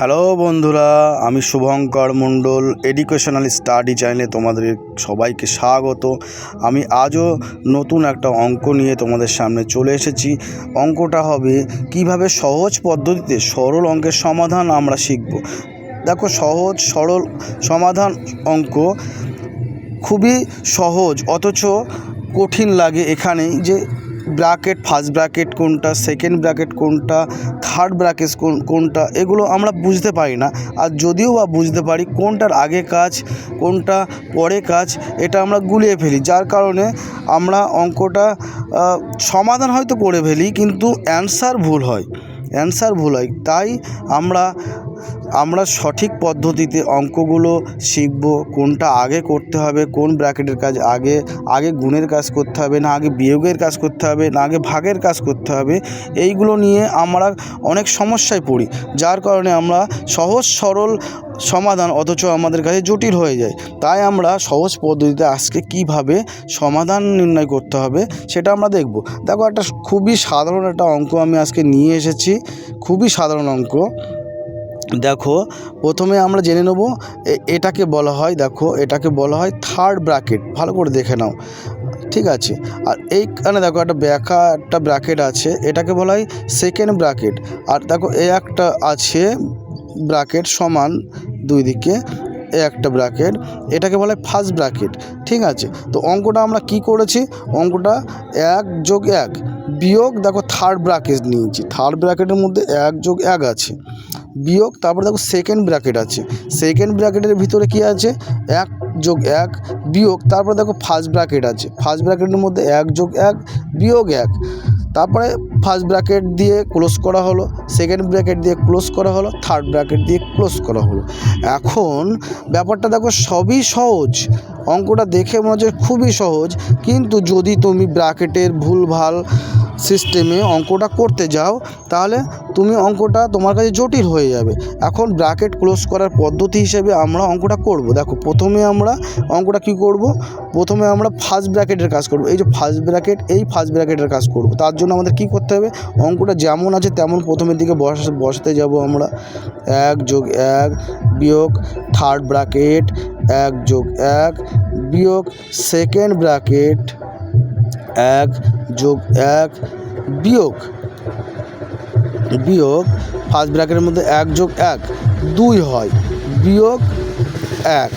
Hello বন্ধুরা, আমি শুভঙ্কর মণ্ডল educational study চ্যানেলে তোমাদের সবাইকে স্বাগত। আমি আজও নতুন একটা অঙ্ক নিয়ে তোমাদের সামনে চলে এসেছি। অঙ্কটা হবে কিভাবে সহজ পদ্ধতিতে সরল অঙ্কের সমাধান আমরা শিখব। দেখো, সহজ সরল সমাধান অঙ্ক খুবই সহজ, অথচ কঠিন লাগে এখানেই যে ব্র্যাকেট, ফার্স্ট ব্র্যাকেট কোনটা, সেকেন্ড ব্র্যাকেট কোনটা, থার্ড ব্র্যাকেট কোনটা, এগুলো আমরা বুঝতে পারি না। আর যদিও বা বুঝতে পারি, কোনটার আগে কাজ কোনটা পরে কাজ এটা আমরা গুলিয়ে ফেলি, যার কারণে আমরা অঙ্কটা সমাধান হয়তো করে ফেলি কিন্তু অ্যান্সার ভুল হয়। তাই আমরা সঠিক পদ্ধতিতে অঙ্কগুলো শিখব। কোনটা আগে করতে হবে, কোন ব্র্যাকেটের কাজ আগে গুণের কাজ করতে হবে, না আগে বিয়োগের কাজ করতে হবে, না আগে ভাগের কাজ করতে হবে, এইগুলো নিয়ে আমরা অনেক সমস্যায় পড়ি, যার কারণে আমরা সহজ সরল সমাধান অথচ আমাদের কাছে জটিল হয়ে যায়। তাই আমরা সহজ পদ্ধতিতে আজকে কিভাবে সমাধান নির্ণয় করতে হবে সেটা আমরা দেখব। দেখো, একটা খুবই সাধারণ একটা অঙ্ক আমি আজকে নিয়ে এসেছি, খুবই সাধারণ অঙ্ক। দেখো, প্রথমে আমরা জেনে নেব এটাকে বলা হয়, দেখো এটাকে বলা হয় থার্ড ব্র্যাকেট। ভালো করে দেখে নাও, ঠিক আছে। আর এইখানে দেখো একটা ব্র্যাকেট আছে, এটাকে বলা হয় সেকেন্ড ব্র্যাকেট। আর দেখো একটা আছে ব্র্যাকেট সমান দুই দিকে, একটা ব্র্যাকেট, এটাকে বলা হয় ফার্স্ট ব্র্যাকেট, ঠিক আছে। তো অঙ্কটা আমরা কি করেছি, অঙ্কটা 1 যোগ 1 বিয়োগ, দেখো থার্ড ব্র্যাকেট নিয়েছি, থার্ড ব্র্যাকেটের মধ্যে 1 যোগ 1 আছে বিয়োগ, তারপরে দেখো সেকেন্ড ব্র্যাকেট আছে, সেকেন্ড ব্র্যাকেটের ভিতরে কি আছে 1 যোগ 1 বিয়োগ, তারপরে দেখো ফার্স্ট ব্র্যাকেট আছে, ফার্স্ট ব্র্যাকেটের মধ্যে 1 যোগ 1 বিয়োগ 1, তারপরে ফার্স্ট ব্র্যাকেট দিয়ে ক্লোজ করা হলো, সেকেন্ড ব্র্যাকেট দিয়ে ক্লোজ করা হলো, থার্ড ব্র্যাকেট দিয়ে ক্লোজ করা হলো। এখন ব্যাপারটা দেখো সবই সহজ, অঙ্কটা দেখে মনে হচ্ছে খুবই সহজ, কিন্তু যদি তুমি ব্র্যাকেটের ভুলভাল সিস্টেমে অঙ্কটা করতে যাও তাহলে অঙ্কটা তোমার কাছে জটিল হয়ে যাবে। এখন ব্র্যাকেট ক্লোজ করার পদ্ধতি হিসেবে আমরা অঙ্কটা করব। দেখো, প্রথমে আমরা অঙ্কটা কি করব, প্রথমে আমরা ফার্স্ট ব্র্যাকেটের কাজ করব। এই যে ফার্স্ট ব্র্যাকেট, এই ফার্স্ট ব্র্যাকেটের কাজ করব। তার জন্য আমাদের কি করতে হবে, অঙ্কটা যেমন আছে তেমন প্রথমের দিকে বসাতে যাব আমরা। 1 যোগ 1 বিয়োগ থার্ড ব্র্যাকেট, 1 যোগ 1 বিয়োগ সেকেন্ড ব্র্যাকেট, 1 যোগ 1 বিয়োগ ফার্স্ট ব্র্যাকেটের মধ্যে 1 যোগ 1 2 হয়, বিয়োগ 1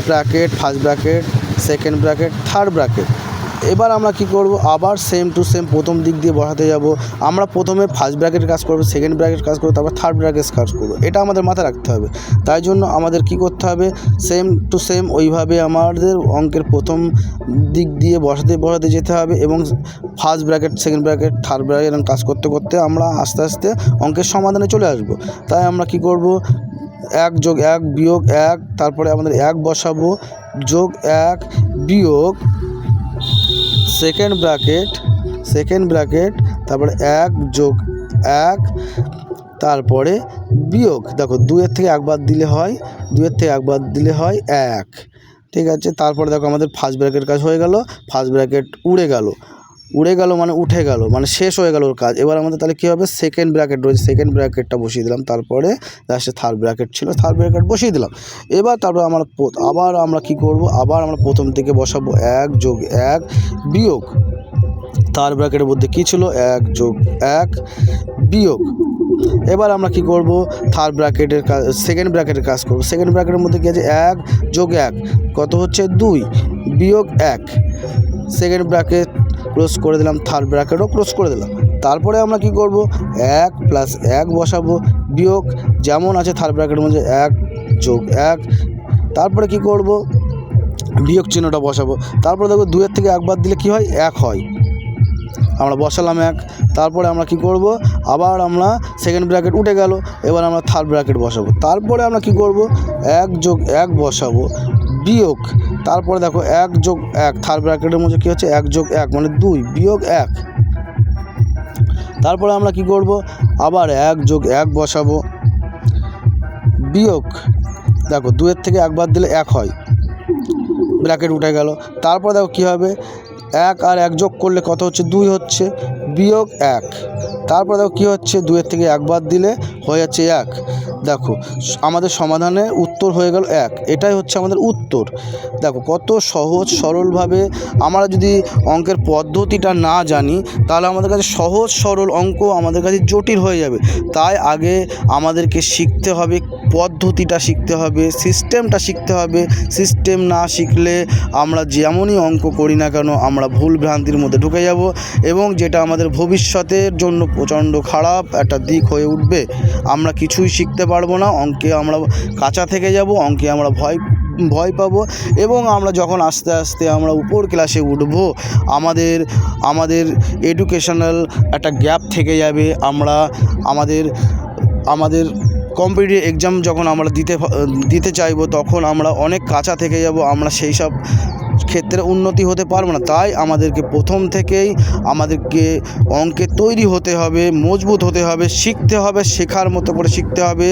bracket, first bracket, second bracket, third bracket. এবার আমরা কি করব, আবার সেম টু সেম প্রথম দিক দিয়ে বসাতে যাব। আমরা প্রথমে ফার্স্ট ব্র্যাকেটের কাজ করব, সেকেন্ড ব্র্যাকেট কাজ করব, তারপর থার্ড ব্র্যাকেট কাজ করব, এটা আমাদের মাথায় রাখতে হবে। তাই জন্য আমাদের কি করতে হবে, সেম টু সেম ওইভাবে আমাদের অঙ্কের প্রথম দিক দিয়ে বসাতে যেতে হবে এবং first bracket, second bracket, third bracket কাজ করতে করতে আমরা আস্তে আস্তে অঙ্কের সমাধানে চলে আসব। তাই আমরা কি করব, 1 যোগ 1 বিয়োগ 1, তারপরে আমাদের 1 বসাবো, যোগ 1 বিয়োগ সেকেন্ড ব্র্যাকেট, তারপরে 1 যোগ 1, তারপরে বিয়োগ, দেখো 2 থেকে 1 বাদ দিলে হয় 1, ঠিক আছে। তারপরে দেখো আমাদের ফার্স্ট ব্র্যাকেট কাজ হয়ে গেল, ফার্স্ট ব্র্যাকেট উড়ে গেল মানে উঠে গেল, মানে শেষ হয়ে গেল ওর কাজ। এবার আমাদের তাহলে কী হবে, সেকেন্ড ব্র্যাকেট রয়েছে, সেকেন্ড ব্র্যাকেটটা বসিয়ে দিলাম, তারপরে লাস্টে থার্ড ব্র্যাকেট ছিল, থার্ড ব্র্যাকেট বসিয়ে দিলাম। এবার তারপরে আবার আমরা কি করব, আবার আমরা প্রথম থেকে বসাবো 1 যোগ 1 বিয়োগ থার্ড ব্র্যাকেটের মধ্যে কী ছিল 1 যোগ 1 বিয়োগ। এবার আমরা কি করব, থার্ড ব্র্যাকেটের কাজ, সেকেন্ড ব্র্যাকেটের কাজ করব। সেকেন্ড ব্র্যাকেটের মধ্যে কী আছে 1 যোগ 1 কত হচ্ছে 2 বিয়োগ 1, সেকেন্ড ব্র্যাকেট ক্লোজ করে দিলাম, থার্ড ব্র্যাকেটও ক্লোজ করে দিলাম। তারপরে আমরা কি করব, 1 প্লাস 1 বসাবো বিয়োগ যেমন আছে থার্ড ব্র্যাকেটের মধ্যে 1 যোগ 1, তারপরে কি করব, বিয়োগ চিহ্নটা বসাবো। তারপরে দেখো 2 থেকে 1 বাদ দিলে কি হয়, 1 হয়, আমরা বসালাম 1। তারপরে আমরা কি করব, আবার আমরা সেকেন্ড ব্র্যাকেট উঠে গেল, এবার আমরা থার্ড ব্র্যাকেট বসাবো। তারপরে আমরা কি করব, 1 যোগ 1 বসাবো বিয়োগ, তারপরে দেখো 1 যোগ 1 থার্ড ব্র্যাকেটের মধ্যে কী হচ্ছে 1 যোগ 1 মানে 2 বিয়োগ 1। তারপরে আমরা কি করব, আবার 1 যোগ 1 বসাবো বিয়োগ, দেখো 2 থেকে 1 বাদ দিলে 1 হয়, ব্র্যাকেট উঠে গেল। তারপর দেখো কী হবে, 1 আর 1 যোগ করলে কত হচ্ছে 2 হচ্ছে, বিয়োগ 1। তারপরে দেখো কী হচ্ছে, 2-এর থেকে 1 বাদ দিলে হয়ে যাচ্ছে 1। দেখো আমাদের সমাধানে উত্তর হয়ে গেল 1। এটাই হচ্ছে আমাদের উত্তর। দেখো কত সহজ সরলভাবে, আমরা যদি অঙ্কের পদ্ধতিটা না জানি তাহলে আমাদের কাছে সহজ সরল অঙ্ক আমাদের কাছে জটিল হয়ে যাবে। তাই আগে আমাদেরকে শিখতে হবে, পদ্ধতিটা শিখতে হবে, সিস্টেমটা শিখতে হবে। সিস্টেম না শিখলে আমরা যেমনই অঙ্ক করি না কেন আমরা ভুল ভ্রান্তির মধ্যে ঢুকে যাব, এবং যেটা আমাদের ভবিষ্যতের জন্য প্রচণ্ড খারাপ একটা দিক হয়ে উঠবে। আমরা কিছুই শিখতে পারবো না, অঙ্কে আমরা কাঁচা থেকে যাব, অঙ্কে আমরা ভয় পাবো, এবং আমরা যখন আস্তে আস্তে আমরা উপর ক্লাসে উঠব আমাদের এডুকেশনাল একটা গ্যাপ থেকে যাবে। আমরা আমাদের কম্পিটিটিভ এক্সাম যখন আমরা দিতে চাইবো তখন আমরা অনেক কাঁচা থেকে যাব, আমরা সেই সব ক্ষেত্রে উন্নতি হতে পারবো না। তাই আমাদেরকে প্রথম থেকেই আমাদেরকে অঙ্কে তৈরি হতে হবে, মজবুত হতে হবে, শিখতে হবে, শেখার মতো করে শিখতে হবে।